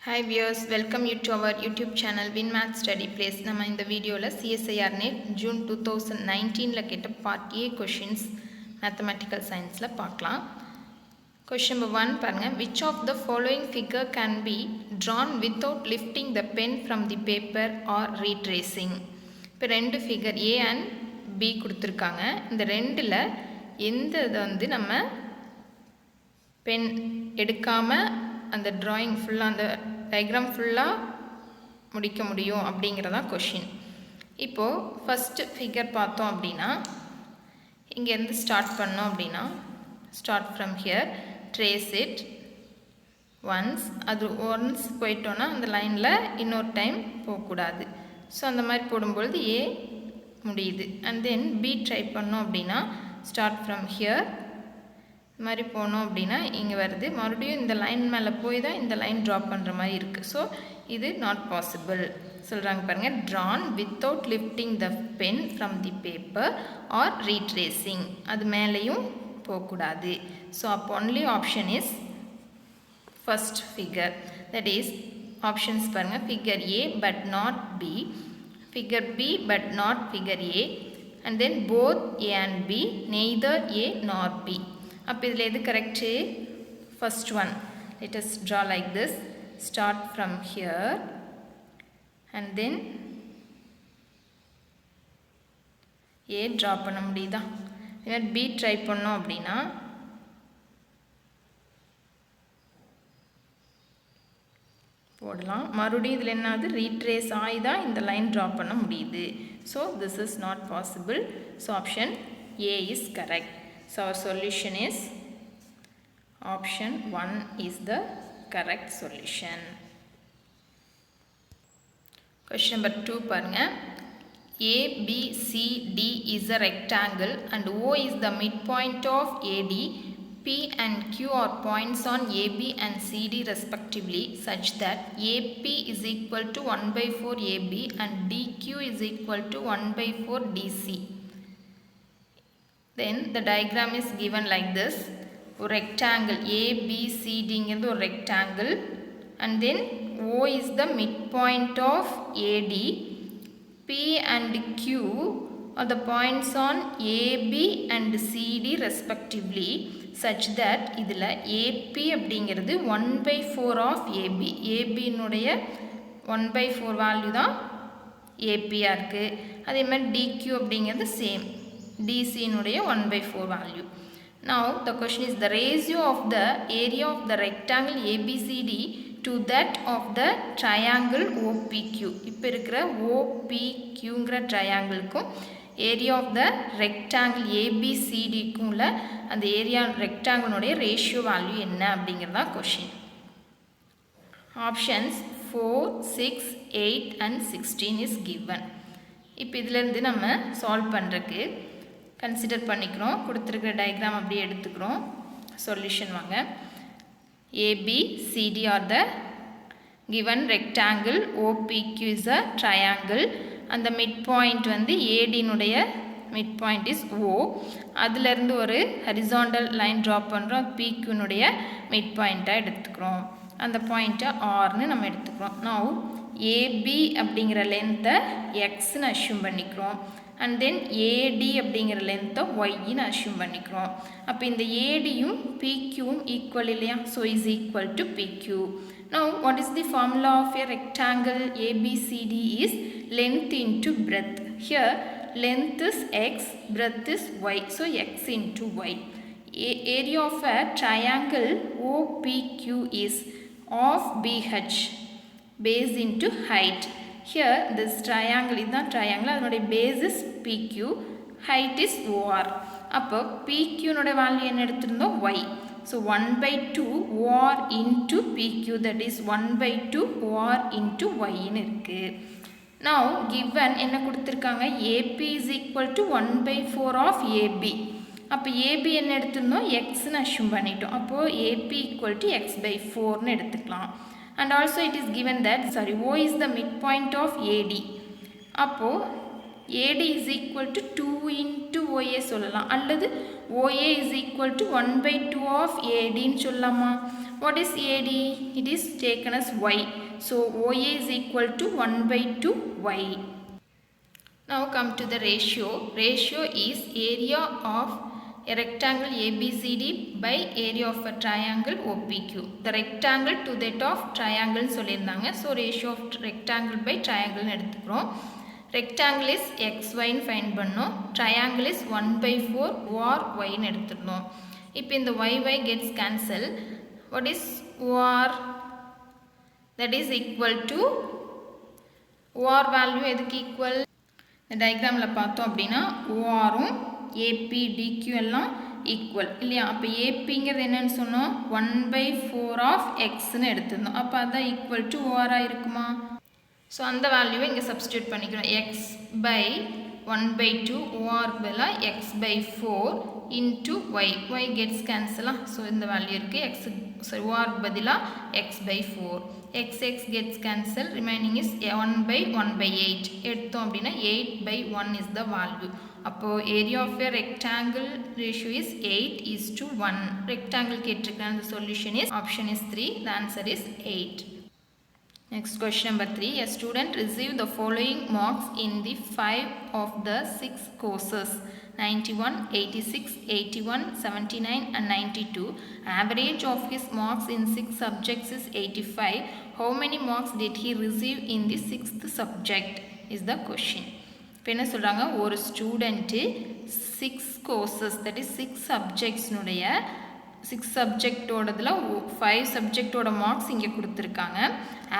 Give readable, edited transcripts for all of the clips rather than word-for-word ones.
Hi viewers, welcome you to our YouTube channel Win Math Study Place. நம்ம இந்த வீடியோல CSIR NET June 2019ல கேட்ட part A questions mathematical scienceல பார்க்கலாம். Question number 1 பாருங்க. Which of the following figure can be drawn without lifting the pen from the paper or retracing? இப்போ ரெண்டு figure A and B கொடுத்துருக்காங்க. இந்த ரெண்டுல எந்த இதை வந்து நம்ம பென் எடுக்காம அந்த டிராயிங் ஃபுல்லாக அந்த டயக்ராம் ஃபுல்லாக முடிக்க முடியும் அப்படிங்கிறதான் கொஷின். இப்போது ஃபஸ்ட்டு ஃபிகர் பார்த்தோம் அப்படின்னா இங்கேருந்து ஸ்டார்ட் பண்ணோம் அப்படின்னா start from here trace it once, அது ஒன்ஸ் போயிட்டோன்னா அந்த லைனில் இன்னொரு டைம் போகக்கூடாது. ஸோ அந்த மாதிரி போடும்பொழுது ஏ முடியுது. அண்ட் தென் பி ட்ரை பண்ணோம் அப்படின்னா ஸ்டார்ட் ஃப்ரம் ஹியர் இது மாதிரி போனோம் அப்படின்னா இங்கே வருது, மறுபடியும் இந்த லைன் மேலே போய் தான் இந்த லைன் ட்ராப் பண்ணுற மாதிரி இருக்குது. ஸோ இது நாட் பாசிபிள் சொல்கிறாங்க பாருங்கள். Drawn without lifting the pen from the paper or retracing, அது மேலேயும் போகக்கூடாது. ஸோ அப்போ only option is first figure, that is options பாருங்கள். Figure A but not B, figure B but not figure A, and then both A and B, neither A nor B. அப்போ இதில் எது correct? First one. Let us draw like this. Start from here and then A draw பண்ண முடியுதா? இல்லை B try பண்ணோம் அப்படின்னா போடலாம். மறுபடியும் இதில் என்னது ரீட்ரேஸ் ஆகி தான் இந்த லைன் ட்ரா பண்ண முடியுது. So this is not possible. So option A is correct. So our solution is option 1 is the correct solution. Question number 2 பாருங்க. ABCD is a rectangle and O is the midpoint of AD. P and Q are points on AB and CD respectively such that AP is equal to 1/4 AB and DQ is equal to 1/4 DC. Then the diagram is given like this. ஒரு rectangle ABCD ங்கிறது ஒரு rectangle and then O is the midpoint of AD. P and Q are the points on AB and CD respectively such that இதில் AP அப்படிங்கிறது 1/4 of AB. AB னுடைய 1/4 value தான் APயாக இருக்குது. அதே மாதிரி DQ அப்படிங்கிறது same DC னுடைய 1/4 value. Now the question is the ratio of the area of the rectangle ABCD to that of the triangle OPQ. இப்போ இருக்கிற OPQங்கிற ட்ரையாங்கிளுக்கும் area of the rectangle ABCDக்கும் உள்ள அந்த area ரெக்டாங்கிளுடைய ratio value என்ன அப்படிங்கிறதா question. Options 4, 6, 8 and 16 is given. இப்போ இதிலேருந்து நம்ம solve பண்ணுறதுக்கு கன்சிடர் பண்ணிக்கிறோம். கொடுத்துருக்கிற டயக்ராம் அப்படியே எடுத்துக்கிறோம். சொல்யூஷன் வாங்க. ABCD R the given rectangle, OPQ is a triangle. அந்த மிட் பாயிண்ட் வந்து ADனுடைய மிட் பாயிண்ட் இஸ் O. அதிலிருந்து ஒரு ஹரிசாண்டல் லைன் ட்ராப் பண்ணுறோம். PQனுடைய மிட் பாயிண்ட்டாக எடுத்துக்கிறோம். அந்த பாயிண்ட்டை Rன்னு நம்ம எடுத்துக்கிறோம். நவ் AB அப்படிங்கிற லென்த்தை Xன்னு அஷ்யூம் பண்ணிக்கிறோம். அண்ட் தென் AD அப்படிங்கிற லென்த்தை ஒய்ன்னு அஷ்யூம் பண்ணிக்கிறோம். அப்போ இந்த ADயும் PQவும் ஈக்குவல் இல்லையா? So is equal to PQ. Now what is the formula of a rectangle ABCD is length into breadth. Here length is X, breadth is Y. So X into Y. Area of a triangle OPQ is of BH, base into height. Here this triangle is the triangle, அதனுடைய base is PQ, height is OR. அப்போ PQ னுடைய value என்ன எடுத்திருந்தோம்? Y. So 1/2 OR into PQ, that is 1/2 OR into Y ன்னு இருக்கு. Now given என்ன கொடுத்துருக்காங்க? AP is equal to 1/4 of AB. அப்போ AB என்ன எடுத்திருந்தோம்? Xன்னு அஷ்யூம் பண்ணிட்டோம். அப்போது AP equal to X/4ன்னு எடுத்துக்கலாம். And also it is given that O is the midpoint of AD. அப்போது AD is equal to 2 into OA சொல்லலாம். அல்லது OA is equal to 1/2 of AD ன்னு சொல்லலாமா? What is AD? It is taken as y. So OA is equal to 1 by 2y. Now come to the ratio. Ratio is area of a rectangle ABCD by area of a triangle OPQ. The rectangle to that of triangle சொல்லிருந்தாங்க. So ratio of rectangle by triangle எடுத்துக்கிறோம். Rectangle is xy ன்னு find பண்ணோம். Triangle is 1 by 4 or y ன்னு எடுத்துக்கிறோம். இப்போ இந்த y gets cancel. What is OR? That is equal to OR value எதுக்கு equal? இந்த டயக்ராமில் பார்த்தோம் அப்படின்னா ஓஆரும் ஏபி டிக்யூ எல்லாம் ஈக்குவல் இல்லையா? அப்போ ஏபிங்கிறது என்னன்னு சொன்னோம்? 1 by 4 ஆஃப் எக்ஸ்ன்னு எடுத்திருந்தோம். அப்போ அதுதான் ஈக்குவல் டு ஓஆராக இருக்குமா? ஸோ அந்த வேல்யூவை இங்கே சப்ஸ்டியூட் பண்ணிக்கிறோம். எக்ஸ் பை 1 by 2 ஓஆர் பதிலாக X by 4 into Y. Y gets கேன்சலாக. ஸோ இந்த வேல்யூ இருக்குது. எக்ஸ் சாரி ஓஆர் பதிலாக X by 4. x gets cancelled, remaining is 1 by 1 by 8. எடுத்தோம் அப்படின்னா 8 by 1 is the value. அப்போ area of a rectangle ratio is 8 is to 1. Rectangle கேட்டிருக்காங்க. The solution is option is 3. The answer is 8. Next question number 3. A student received the following marks in the 5 of the 6 courses: 91, 86, 81, 79 and 92. Average of his marks in 6 subjects is 85. How many marks did he receive in the 6th subject is the question. இப்போ என்ன சொல்கிறாங்க? ஒரு student 6 courses that is 6 subjectsனுடைய 6 சப்ஜெக்டோடதில் 5 சப்ஜெக்டோட marks இங்கே கொடுத்துருக்காங்க.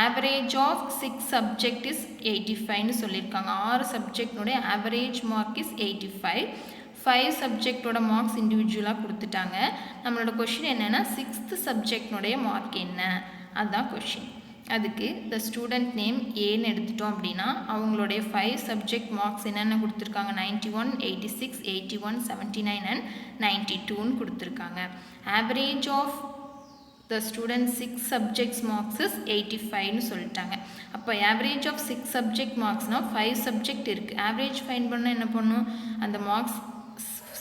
Average of 6 subject is 85ன்னு சொல்லியிருக்காங்க. 6 சப்ஜெக்ட்னுடைய ஆவரேஜ் மார்க் இஸ் 85. 5 சப்ஜெக்டோட மார்க்ஸ் இண்டிவிஜுவலாக கொடுத்துட்டாங்க. நம்மளோட கொஷின் என்னென்னா 6th சப்ஜெக்ட்னுடைய மார்க் என்ன, அதுதான் கொஷின். அதுக்கு த ஸ்டூடெண்ட் நேம் ஏன்னு எடுத்துட்டோம் அப்படின்னா அவங்களுடைய 5 சப்ஜெக்ட் மார்க்ஸ் என்னென்ன கொடுத்துருக்காங்க? 91, 86, 81, 79 அண்ட் 92ன்னு கொடுத்துருக்காங்க. Average of the student 6 subjects marks is 85ன்னு சொல்லிட்டாங்க. அப்போ ஆவரேஜ் ஆஃப் 6 சப்ஜெக்ட் மார்க்ஸ்னால் 5 சப்ஜெக்ட் இருக்குது. ஆவரேஜ் ஃபைன் பண்ணால் என்ன பண்ணும்? அந்த மார்க்ஸ்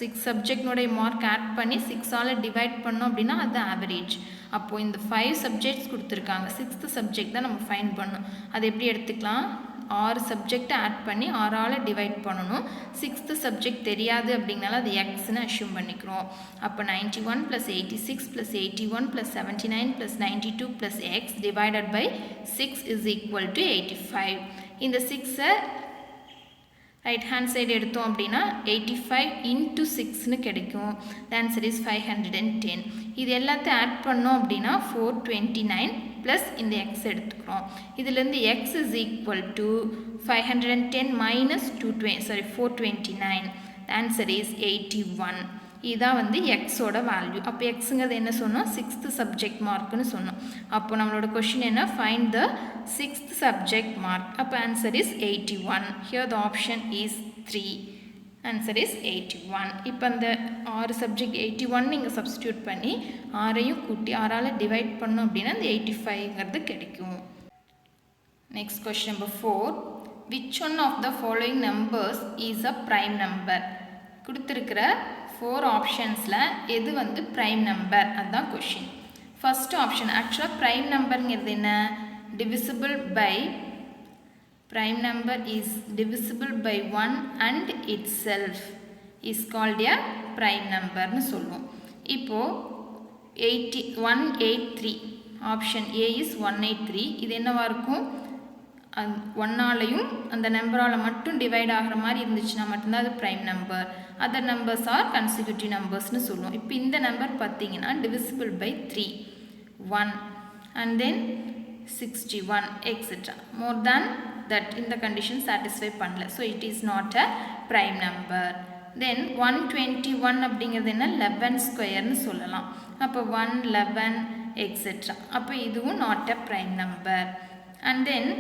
6 சப்ஜெக்ட்னுடைய மார்க் ஆட் பண்ணி 6ஆல் டிவைட் பண்ணோம் அப்படின்னா அது ஆவரேஜ். அப்போது இந்த 5 சப்ஜெக்ட்ஸ் கொடுத்துருக்காங்க. 6th சப்ஜெக்ட் தான் நம்ம ஃபைண்ட் பண்ணணும். அது எப்படி எடுத்துக்கலாம்? 6 சப்ஜெக்டை ஆட் பண்ணி 6ஆல் டிவைட் பண்ணணும். 6th சப்ஜெக்ட் தெரியாது அப்படிங்கனால அது எக்ஸ்ன்னு அஷ்யூம் பண்ணிக்கிறோம். அப்போ 91 + 86 + 81 + 79 + 92 + x divided by 6 is equal to 85. இந்த 6ஐ ரைட் ஹேண்ட் சைடு எடுத்தோம் அப்படின்னா 85 இன்ட்டு 6ன்னு கிடைக்கும். The answer is 510. இது எல்லாத்தையும் ஆட் பண்ணோம் அப்படின்னா 429 ப்ளஸ் இந்த எக்ஸ் எடுத்துக்கிறோம். இதுலேருந்து X is equal to 510 minus 429. The answer is 81. இதுதான் வந்து எக்ஸோட வேல்யூ. அப்போ எக்ஸுங்கிறது என்ன சொன்னோம்? 6th சப்ஜெக்ட் மார்க்குன்னு சொன்னோம். அப்போ நம்மளோட கொஷின் என்ன? Find the 6th subject mark. அப்போ answer is 81. Here the option is 3. Answer is 81. இப்போ அந்த 6 சப்ஜெக்ட் 81 நீங்கள் சப்ஸ்டியூட் பண்ணி 6ஐயும் கூட்டி 6ஆல் டிவைட் பண்ணோம் அப்படின்னா அந்த 85ங்கிறது கிடைக்கும். Next question number 4. Which one of the following numbers is a prime number? கொடுத்துருக்கிற 4 ஆப்ஷன்ஸில் எது வந்து ப்ரைம் நம்பர், அதுதான் கொஷின். ஃபஸ்ட் ஆப்ஷன் ஆக்சுவலாக ப்ரைம் நம்பருங்கிறது என்ன? Divisible by prime number is divisible by 1 and itself is called a prime number னு சொல்லுவோம். இப்போ 183 ஆப்ஷன் A is 183. இது என்னவா இருக்கும்? 1ஆலையும் அந்த நம்பரால் மட்டும் டிவைட் ஆகிற மாதிரி இருந்துச்சுன்னா மட்டும்தான் அது prime number. Other numbers are consecutive நம்பர்ஸ்னு சொல்லுவோம். இப்போ இந்த நம்பர் பார்த்தீங்கன்னா divisible by 3, 1 and then 61 etc. more than that இந்த கண்டிஷன் சாட்டிஸ்ஃபை பண்ணல. So it is not a prime number. Then 121 அப்படிங்கிறது என்ன? 11 ஸ்கொயர்னு சொல்லலாம். அப்போ 1, 11 எக்ஸெட்ரா. அப்போ இதுவும் not a prime number. And then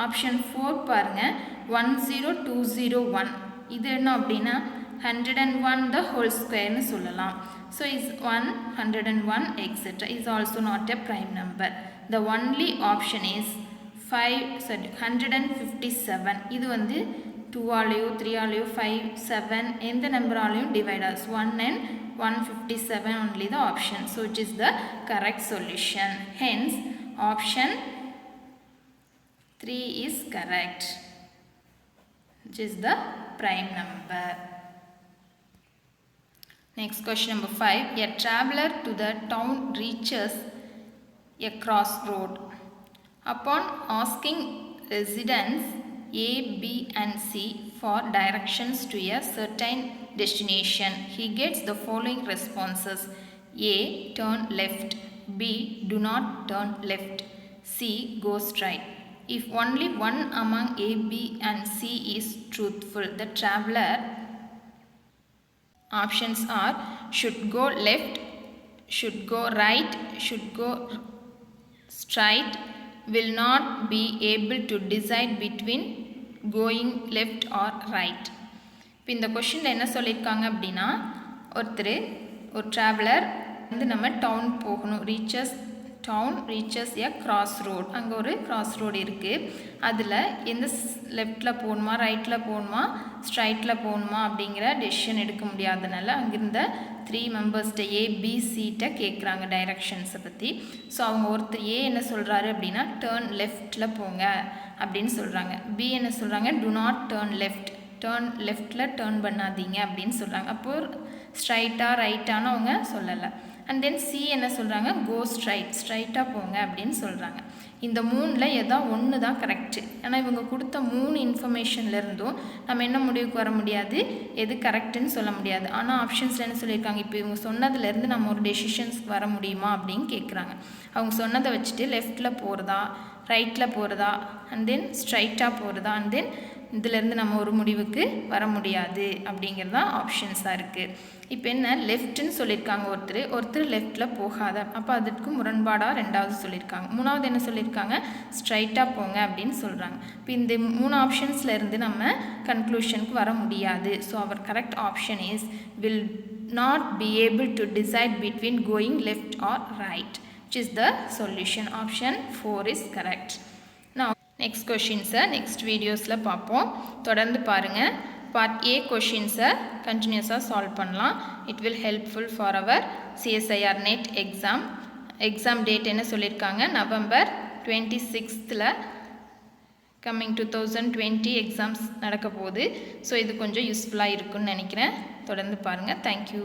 option 4 பாருங்கள், 10201. இது என்ன அப்படின்னா 101 த ஹோல் ஸ்கொயர்னு சொல்லலாம். So is 101 etcetera is also not a prime number. The only option is 157. இது வந்து 2 ஆலையோ 3 ஆலையோ 5 7 எந்த நம்பர் ஆலையும் டிவைட் ஆகுது 1 and 157 only the option, so which is the correct solution. Hence option 3 is correct, which is the prime number. Next question number 5. A traveler to the town reaches a crossroad. Upon asking residents A, B and C for directions to a certain destination, he gets the following responses. A. Turn left. B. Do not turn left. C. Go straight. If only one among A, B and C is truthful, the traveler options are should go left, should go right, should go straight, will not be able to decide between going left or right. இப்போ இந்த கொஷினில் என்ன சொல்லியிருக்காங்க அப்படின்னா ஒரு traveller வந்து நம்ம down போகணும், ரீச்சஸ் எ கிராஸ் ரோட். அங்கே ஒரு கிராஸ் ரோடு இருக்குது. அதில் எந்த லெஃப்டில் போகணுமா, ரைட்டில் போகணுமா, ஸ்ட்ரைட்டில் போகணுமா அப்படிங்கிற டெசிஷன் எடுக்க முடியாதனால அங்கிருந்த 3 மெம்பர்ஸ்கிட்ட ஏபிசிட்ட கேட்குறாங்க டைரக்ஷன்ஸை பற்றி. ஸோ அவங்க ஒருத்தர் ஏ என்ன சொல்கிறாரு அப்படின்னா டேர்ன் லெஃப்டில் போங்க அப்படின்னு சொல்கிறாங்க. பி என்ன சொல்கிறாங்க டு நாட் டேர்ன் லெஃப்டில் டேர்ன் பண்ணாதீங்க அப்படின்னு சொல்கிறாங்க. அப்போது ஸ்ட்ரைட்டாக ரைட்டானு அவங்க சொல்லலை. அண்ட் தென் சி என்ன சொல்கிறாங்க கோ ஸ்ட்ரைட்டாக போங்க அப்படின்னு சொல்கிறாங்க. இந்த 3ல் ஏதோ ஒன்று தான் கரெக்டு. ஆனால் இவங்க கொடுத்த 3 இன்ஃபர்மேஷன்லேருந்தும் நம்ம என்ன முடிவுக்கு வர முடியாது, எது கரெக்டுன்னு சொல்ல முடியாது. ஆனால் ஆப்ஷன்ஸில் என்ன சொல்லியிருக்காங்க, இப்போ இவங்க சொன்னதுலேருந்து நம்ம ஒரு டெசிஷன்ஸ்க்கு வர முடியுமா அப்படின்னு கேட்குறாங்க. அவங்க சொன்னதை வச்சுட்டு லெஃப்டில் போகிறதா, ரைட்டில் போகிறதா, அண்ட் தென் ஸ்ட்ரைட்டாக போகிறதா, அண்ட் தென் இதிலேருந்து நம்ம ஒரு முடிவுக்கு வர முடியாது அப்படிங்கிறது தான் ஆப்ஷன்ஸாக இருக்குது. இப்போ என்ன லெஃப்ட்டுன்னு சொல்லியிருக்காங்க ஒருத்தர் லெஃப்டில் போகாத, அப்போ அதுக்கு முரண்பாடாக 2வது சொல்லியிருக்காங்க. 3வது என்ன சொல்லியிருக்காங்க ஸ்ட்ரைட்டாக போங்க அப்படின்னு சொல்கிறாங்க. இப்போ இந்த 3 ஆப்ஷன்ஸில் இருந்து நம்ம கன்க்ளூஷனுக்கு வர முடியாது. So our correct option is will not be able to decide between going left or right, which is the solution. Option 4 is correct. Now next questions next வீடியோஸில் பார்ப்போம். தொடர்ந்து பாருங்கள். பார்ட் ஏ கொஷின்ஸை கண்டினியூஸாக சால்வ் பண்ணலாம். It will helpful for our CSIR NET exam date என்ன சொல்லியிருக்காங்க, November 26th coming 2020 exams நடக்க போகுது. ஸோ இது கொஞ்சம் யூஸ்ஃபுல்லாக இருக்குன்னு நினைக்கிறேன். தொடர்ந்து பாருங்கள். தேங்க்யூ.